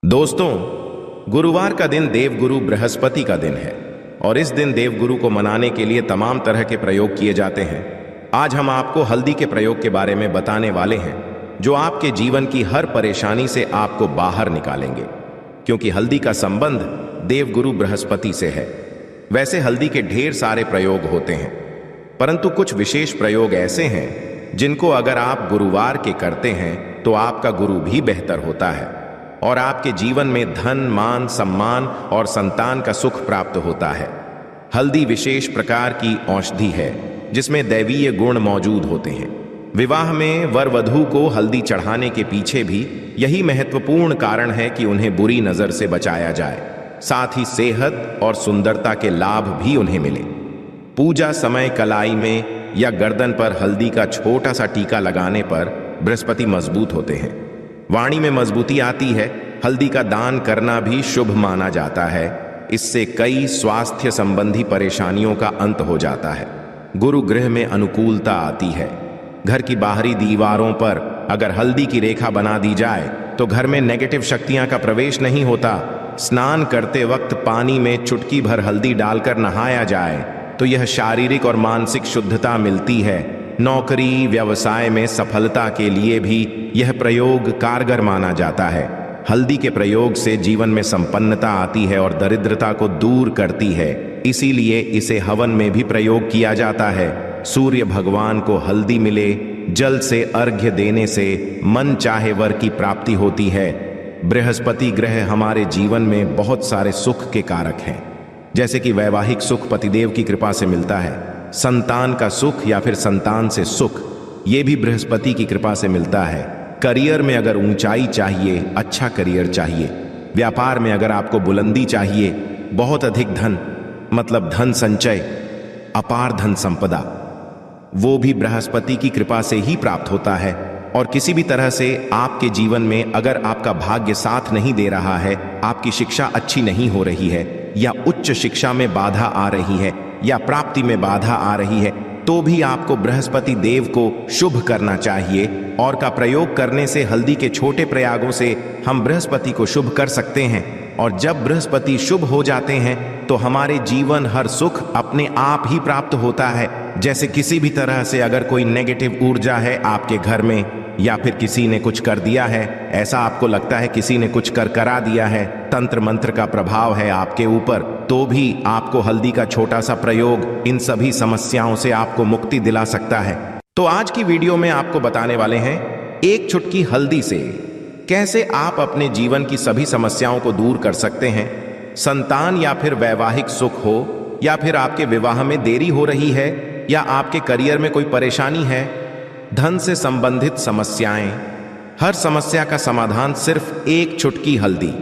दोस्तों, गुरुवार का दिन देवगुरु बृहस्पति का दिन है और इस दिन देवगुरु को मनाने के लिए तमाम तरह के प्रयोग किए जाते हैं। आज हम आपको हल्दी के प्रयोग के बारे में बताने वाले हैं जो आपके जीवन की हर परेशानी से आपको बाहर निकालेंगे, क्योंकि हल्दी का संबंध देवगुरु बृहस्पति से है। वैसे हल्दी के ढेर सारे प्रयोग होते हैं, परंतु कुछ विशेष प्रयोग ऐसे हैं जिनको अगर आप गुरुवार के करते हैं तो आपका गुरु भी बेहतर होता है और आपके जीवन में धन, मान, सम्मान और संतान का सुख प्राप्त होता है। हल्दी विशेष प्रकार की औषधि है जिसमें दैवीय गुण मौजूद होते हैं। विवाह में वर वधू को हल्दी चढ़ाने के पीछे भी यही महत्वपूर्ण कारण है कि उन्हें बुरी नजर से बचाया जाए, साथ ही सेहत और सुंदरता के लाभ भी उन्हें मिले। पूजा समय कलाई में या गर्दन पर हल्दी का छोटा सा टीका लगाने पर बृहस्पति मजबूत होते हैं, वाणी में मजबूती आती है। हल्दी का दान करना भी शुभ माना जाता है। इससे कई स्वास्थ्य संबंधी परेशानियों का अंत हो जाता है। गुरु गृह में अनुकूलता आती है। घर की बाहरी दीवारों पर अगर हल्दी की रेखा बना दी जाए तो घर में नेगेटिव शक्तियां का प्रवेश नहीं होता। स्नान करते वक्त पानी में चुटकी भर हल्दी डालकर नहाया जाए तो यह शारीरिक और मानसिक शुद्धता मिलती है। नौकरी व्यवसाय में सफलता के लिए भी यह प्रयोग कारगर माना जाता है। हल्दी के प्रयोग से जीवन में संपन्नता आती है और दरिद्रता को दूर करती है, इसीलिए इसे हवन में भी प्रयोग किया जाता है। सूर्य भगवान को हल्दी मिले, जल से अर्घ्य देने से मन चाहे वर की प्राप्ति होती है। बृहस्पति ग्रह हमारे जीवन में बहुत सारे सुख के कारक हैं, जैसे कि वैवाहिक सुख पतिदेव की कृपा से मिलता है। संतान का सुख या फिर संतान से सुख ये भी बृहस्पति की कृपा से मिलता है। करियर में अगर ऊंचाई चाहिए, अच्छा करियर चाहिए, व्यापार में अगर आपको बुलंदी चाहिए, बहुत अधिक धन मतलब धन संचय, अपार धन संपदा, वो भी बृहस्पति की कृपा से ही प्राप्त होता है। और किसी भी तरह से आपके जीवन में अगर आपका भाग्य साथ नहीं दे रहा है, आपकी शिक्षा अच्छी नहीं हो रही है, या उच्च शिक्षा में बाधा आ रही है, या प्राप्ति में बाधा आ रही है, तो भी आपको बृहस्पति देव को शुभ करना चाहिए। और का प्रयोग करने से हल्दी के छोटे प्रयागों से हम बृहस्पति को शुभ कर सकते हैं। और जब बृहस्पति शुभ हो जाते हैं तो हमारे जीवन हर सुख अपने आप ही प्राप्त होता है। जैसे किसी भी तरह से अगर कोई नेगेटिव ऊर्जा है आपके घर में, या फिर किसी ने कुछ कर दिया है, ऐसा आपको लगता है किसी ने कुछ करा दिया है, तंत्र मंत्र का प्रभाव है आपके ऊपर, तो भी आपको हल्दी का छोटा सा प्रयोग इन सभी समस्याओं से आपको मुक्ति दिला सकता है। तो आज की वीडियो में आपको बताने वाले हैं एक चुटकी हल्दी से कैसे आप अपने जीवन की सभी समस्याओं को दूर कर सकते हैं। संतान या फिर वैवाहिक सुख हो, या फिर आपके विवाह में देरी हो रही है, या आपके करियर में कोई परेशानी है, धन से संबंधित समस्याएं, हर समस्या का समाधान सिर्फ एक चुटकी हल्दी।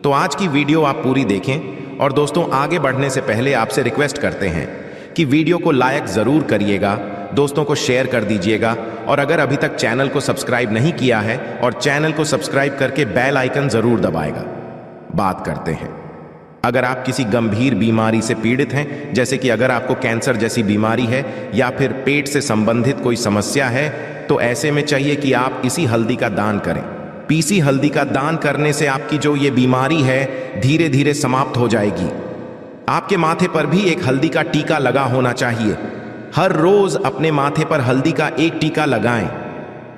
तो आज की वीडियो आप पूरी देखें। और दोस्तों, आगे बढ़ने से पहले आपसे रिक्वेस्ट करते हैं कि वीडियो को लाइक जरूर करिएगा, दोस्तों को शेयर कर दीजिएगा, और अगर अभी तक चैनल को सब्सक्राइब नहीं किया है और चैनल को सब्सक्राइब करके बेल आइकन जरूर दबाएगा। बात करते हैं, अगर आप किसी गंभीर बीमारी से पीड़ित हैं, जैसे कि अगर आपको कैंसर जैसी बीमारी है या फिर पेट से संबंधित कोई समस्या है, तो ऐसे में चाहिए कि आप इसी हल्दी का दान करें। पीसी हल्दी का दान करने से आपकी जो ये बीमारी है धीरे धीरे समाप्त हो जाएगी। आपके माथे पर भी एक हल्दी का टीका लगा होना चाहिए। हर रोज अपने माथे पर हल्दी का एक टीका लगाएं।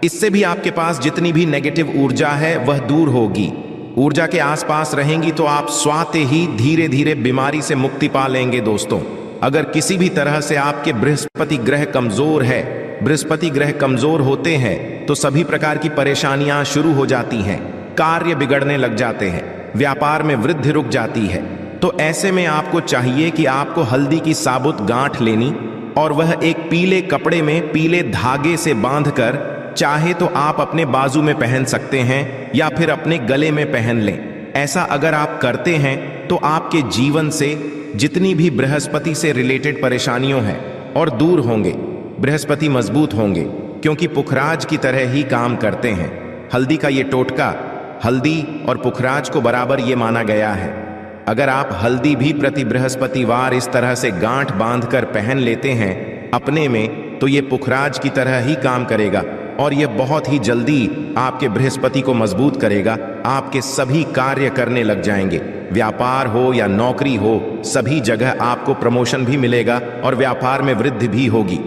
इससे भी आपके पास जितनी भी नेगेटिव ऊर्जा है वह दूर होगी। ऊर्जा के आसपास रहेंगी तो आप स्वाते ही धीरे धीरे बीमारी से मुक्ति पा लेंगे। दोस्तों, अगर किसी भी तरह से आपके बृहस्पति ग्रह कमजोर है, बृहस्पति ग्रह कमजोर होते हैं तो सभी प्रकार की परेशानियां शुरू हो जाती हैं, कार्य बिगड़ने लग जाते हैं, व्यापार में वृद्धि रुक जाती है। तो ऐसे में आपको चाहिए कि आपको हल्दी की साबुत गांठ लेनी और वह एक पीले कपड़े में पीले धागे से बांधकर, चाहे तो आप अपने बाजू में पहन सकते हैं या फिर अपने गले में पहन लें। ऐसा अगर आप करते हैं तो आपके जीवन से जितनी भी बृहस्पति से रिलेटेड परेशानियों हैं और दूर होंगे। बृहस्पति मजबूत होंगे क्योंकि पुखराज की तरह ही काम करते हैं। हल्दी का ये टोटका हल्दी और पुखराज को बराबर ये माना गया है। अगर आप हल्दी भी प्रति बृहस्पतिवार इस तरह से गांठ बांधकर पहन लेते हैं अपने में, तो ये पुखराज की तरह ही काम करेगा। और यह बहुत ही जल्दी आपके बृहस्पति को मजबूत करेगा। आपके सभी कार्य करने लग जाएंगे, व्यापार हो या नौकरी हो, सभी जगह आपको प्रमोशन भी मिलेगा और व्यापार में वृद्धि भी होगी।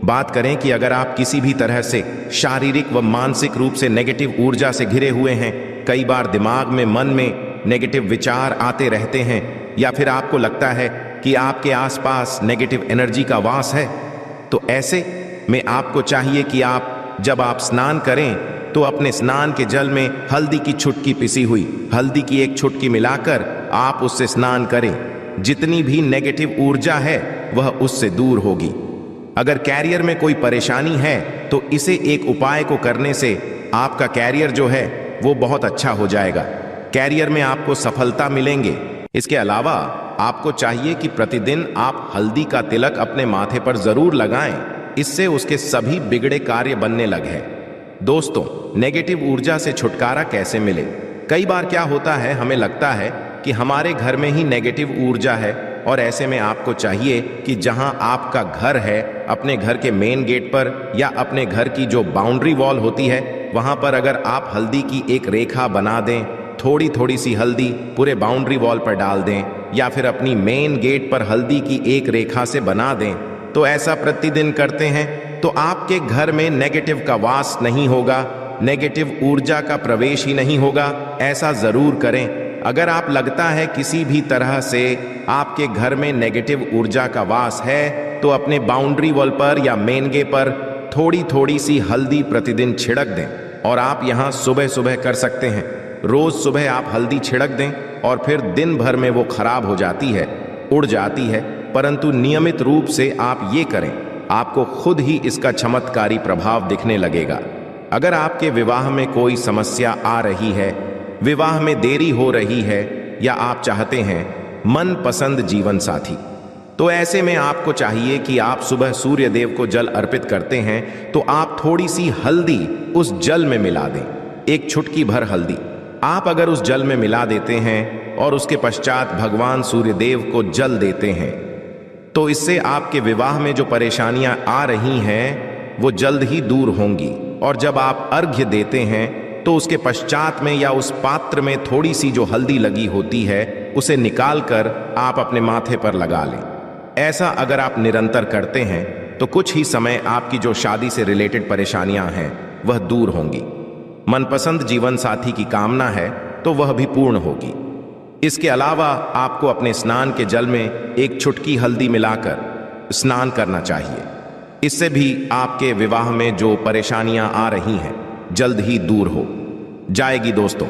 बात करें कि अगर आप किसी भी तरह से शारीरिक व मानसिक रूप से नेगेटिव ऊर्जा से घिरे हुए हैं, कई बार दिमाग में, मन में नेगेटिव विचार आते रहते हैं, या फिर आपको लगता है कि आपके आसपास नेगेटिव एनर्जी का वास है, तो ऐसे में आपको चाहिए कि जब आप स्नान करें तो अपने स्नान के जल में हल्दी की छुटकी पिसी हुई हल्दी की एक छुटकी मिलाकर आप उससे स्नान करें। जितनी भी नेगेटिव ऊर्जा है वह उससे दूर होगी। अगर कैरियर में कोई परेशानी है तो इसे एक उपाय को करने से आपका कैरियर जो है वो बहुत अच्छा हो जाएगा। कैरियर में आपको सफलता मिलेंगे। इसके अलावा आपको चाहिए कि प्रतिदिन आप हल्दी का तिलक अपने माथे पर जरूर लगाएं, इससे उसके सभी बिगड़े कार्य बनने लगे। दोस्तों, नेगेटिव ऊर्जा से छुटकारा कैसे मिले? कई बार क्या होता है, हमें लगता है कि हमारे घर में ही नेगेटिव ऊर्जा है, और ऐसे में आपको चाहिए कि जहां आपका घर है, अपने घर के मेन गेट पर या अपने घर की जो बाउंड्री वॉल होती है, वहां पर अगर आप हल्दी की एक रेखा बना दें, थोड़ी थोड़ी सी हल्दी पूरे बाउंड्री वॉल पर डाल दें, या फिर अपनी मेन गेट पर हल्दी की एक रेखा से बना दें, तो ऐसा प्रतिदिन करते हैं तो आपके घर में नेगेटिव का वास नहीं होगा, नेगेटिव ऊर्जा का प्रवेश ही नहीं होगा। ऐसा जरूर करें। अगर आप लगता है किसी भी तरह से आपके घर में नेगेटिव ऊर्जा का वास है, तो अपने बाउंड्री वॉल पर या मेन गेट पर थोड़ी थोड़ी सी हल्दी प्रतिदिन छिड़क दें। और आप यहाँ सुबह सुबह कर सकते हैं। रोज सुबह आप हल्दी छिड़क दें और फिर दिन भर में वो खराब हो जाती है, उड़ जाती है, परंतु नियमित रूप से आप ये करें, आपको खुद ही इसका चमत्कारी प्रभाव दिखने लगेगा। अगर आपके विवाह में कोई समस्या आ रही है, विवाह में देरी हो रही है, या आप चाहते हैं मनपसंद जीवन साथी, तो ऐसे में आपको चाहिए कि आप सुबह सूर्य देव को जल अर्पित करते हैं, तो आप थोड़ी सी हल्दी उस जल में मिला दें, एक चुटकी भर हल्दी आप अगर उस जल में मिला देते हैं और उसके पश्चात भगवान सूर्य देव को जल देते हैं, तो इससे आपके विवाह में जो परेशानियां आ रही हैं वो जल्द ही दूर होंगी। और जब आप अर्घ्य देते हैं तो उसके पश्चात में या उस पात्र में थोड़ी सी जो हल्दी लगी होती है उसे निकालकर आप अपने माथे पर लगा लें। ऐसा अगर आप निरंतर करते हैं तो कुछ ही समय आपकी जो शादी से रिलेटेड परेशानियां हैं वह दूर होंगी। मनपसंद जीवन साथी की कामना है तो वह भी पूर्ण होगी। इसके अलावा आपको अपने स्नान के जल में एक चुटकी हल्दी मिलाकर स्नान करना चाहिए। इससे भी आपके विवाह में जो परेशानियां आ रही हैं जल्द ही दूर हो जाएगी। दोस्तों,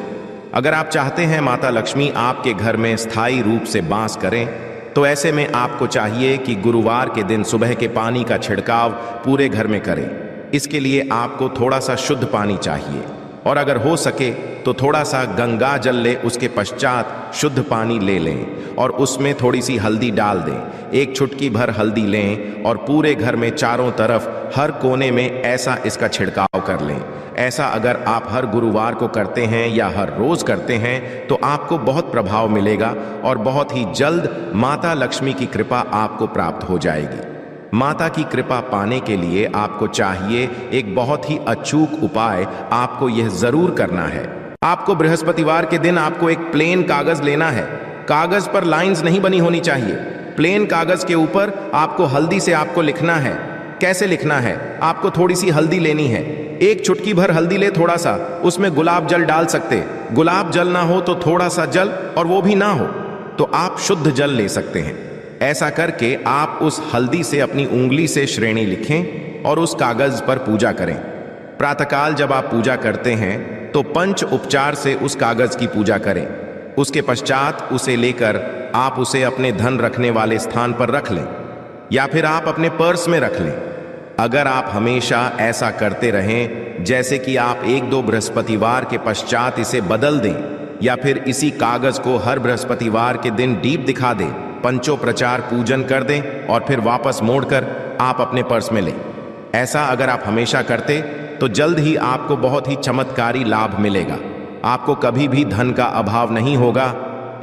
अगर आप चाहते हैं माता लक्ष्मी आपके घर में स्थायी रूप से वास करें, तो ऐसे में आपको चाहिए कि गुरुवार के दिन सुबह के पानी का छिड़काव पूरे घर में करें। इसके लिए आपको थोड़ा सा शुद्ध पानी चाहिए, और अगर हो सके तो थोड़ा सा गंगा जल ले, उसके पश्चात शुद्ध पानी ले लें और उसमें थोड़ी सी हल्दी डाल दें। एक चुटकी भर हल्दी लें और पूरे घर में चारों तरफ हर कोने में ऐसा इसका छिड़काव कर लें। ऐसा अगर आप हर गुरुवार को करते हैं या हर रोज करते हैं तो आपको बहुत प्रभाव मिलेगा और बहुत ही जल्द माता लक्ष्मी की कृपा आपको प्राप्त हो जाएगी। माता की कृपा पाने के लिए आपको चाहिए एक बहुत ही अचूक उपाय आपको यह जरूर करना है। आपको बृहस्पतिवार के दिन आपको एक प्लेन कागज लेना है। कागज पर लाइंस नहीं बनी होनी चाहिए। प्लेन कागज के ऊपर आपको हल्दी से आपको लिखना है। कैसे लिखना है? आपको थोड़ी सी हल्दी लेनी है, एक चुटकी भर हल्दी ले, थोड़ा सा उसमें गुलाब जल डाल सकते। गुलाब जल ना हो तो थोड़ा सा जल, और वो भी ना हो तो आप शुद्ध जल ले सकते हैं। ऐसा करके आप उस हल्दी से अपनी उंगली से श्रेणी लिखें और उस कागज पर पूजा करें। प्रातःकाल जब आप पूजा करते हैं तो पंच उपचार से उस कागज की पूजा करें। उसके पश्चात उसे लेकर आप उसे अपने धन रखने वाले स्थान पर रख लें या फिर आप अपने पर्स में रख लें। अगर आप हमेशा ऐसा करते रहें, जैसे कि आप 1-2 बृहस्पतिवार के पश्चात इसे बदल दें या फिर इसी कागज को हर बृहस्पतिवार के दिन दीप दिखा दें, पंचोपचार पूजन कर दें और फिर वापस मोड़कर आप अपने पर्स में लें। ऐसा अगर आप हमेशा करते तो जल्द ही आपको बहुत ही चमत्कारी लाभ मिलेगा। आपको कभी भी धन का अभाव नहीं होगा।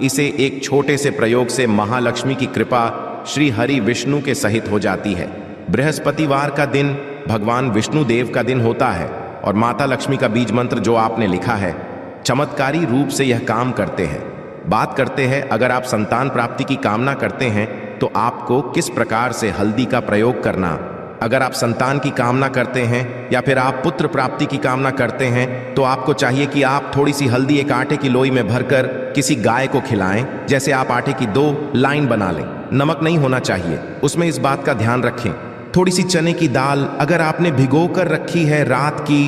इसे एक छोटे से प्रयोग से महालक्ष्मी की कृपा श्री हरि विष्णु के सहित हो जाती है। बृहस्पतिवार का दिन भगवान विष्णु देव का दिन होता है और माता लक्ष्मी का बीज मंत्र जो आपने लिखा है चमत्कारी रूप से यह काम करते हैं। बात करते हैं, अगर आप संतान प्राप्ति की कामना करते हैं तो आपको किस प्रकार से हल्दी का प्रयोग करना। अगर आप संतान की कामना करते हैं या फिर आप पुत्र प्राप्ति की कामना करते हैं तो आपको चाहिए कि आप थोड़ी सी हल्दी एक आटे की लोई में भरकर किसी गाय को खिलाएं। जैसे आप आटे की 2 लाइन बना लें, नमक नहीं होना चाहिए उसमें, इस बात का ध्यान रखें। थोड़ी सी चने की दाल अगर आपने भिगो कर रखी है रात की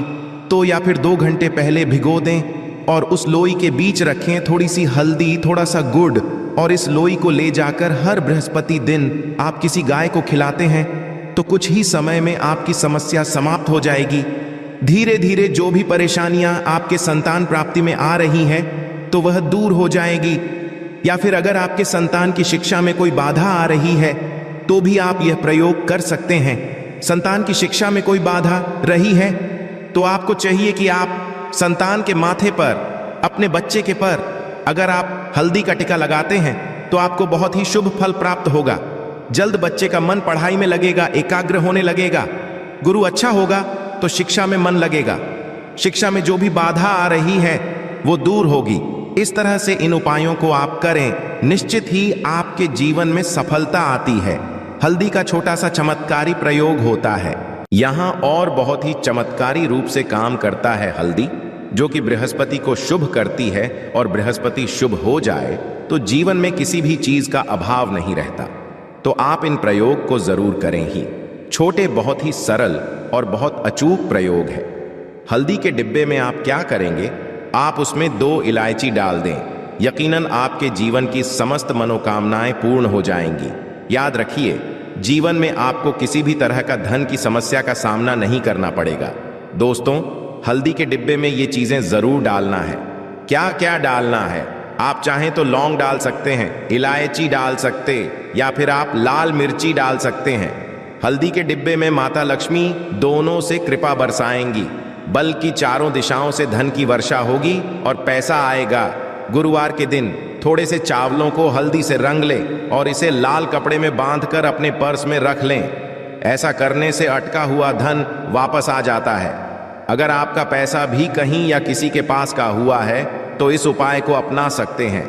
तो या फिर 2 घंटे पहले भिगो दें और उस लोई के बीच रखें थोड़ी सी हल्दी, थोड़ा सा गुड़, और इस लोई को ले जाकर हर बृहस्पति दिन आप किसी गाय को खिलाते हैं तो कुछ ही समय में आपकी समस्या समाप्त हो जाएगी। धीरे धीरे जो भी परेशानियां आपके संतान प्राप्ति में आ रही हैं तो वह दूर हो जाएगी। या फिर अगर आपके संतान की शिक्षा में कोई बाधा आ रही है तो भी आप यह प्रयोग कर सकते हैं। संतान की शिक्षा में कोई बाधा रही है तो आपको चाहिए कि आप संतान के माथे पर, अपने बच्चे के पर अगर आप हल्दी का टिका लगाते हैं तो आपको बहुत ही शुभ फल प्राप्त होगा। जल्द बच्चे का मन पढ़ाई में लगेगा, एकाग्र होने लगेगा। गुरु अच्छा होगा तो शिक्षा में मन लगेगा। शिक्षा में जो भी बाधा आ रही है वो दूर होगी। इस तरह से इन उपायों को आप करें, निश्चित ही आपके जीवन में सफलता आती है। हल्दी का छोटा सा चमत्कारी प्रयोग होता है यहाँ और बहुत ही चमत्कारी रूप से काम करता है हल्दी, जो कि बृहस्पति को शुभ करती है। और बृहस्पति शुभ हो जाए तो जीवन में किसी भी चीज का अभाव नहीं रहता। तो आप इन प्रयोग को जरूर करें ही। छोटे, बहुत ही सरल और बहुत अचूक प्रयोग है। हल्दी के डिब्बे में आप क्या करेंगे, आप उसमें 2 इलायची डाल दें। यकीनन आपके जीवन की समस्त मनोकामनाएं पूर्ण हो जाएंगी। याद रखिए, जीवन में आपको किसी भी तरह का धन की समस्या का सामना नहीं करना पड़ेगा। दोस्तों, हल्दी के डिब्बे में ये चीजें जरूर डालना है। क्या क्या डालना है, आप चाहें तो लौंग डाल सकते हैं, इलायची डाल सकते, या फिर आप लाल मिर्ची डाल सकते हैं। हल्दी के डिब्बे में माता लक्ष्मी दोनों से कृपा बरसाएंगी, बल्कि चारों दिशाओं से धन की वर्षा होगी और पैसा आएगा। गुरुवार के दिन थोड़े से चावलों को हल्दी से रंग लें और इसे लाल कपड़े में बांधकर अपने पर्स में रख लें। ऐसा करने से अटका हुआ धन वापस आ जाता है। अगर आपका पैसा भी कहीं या किसी के पास का हुआ है तो इस उपाय को अपना सकते हैं।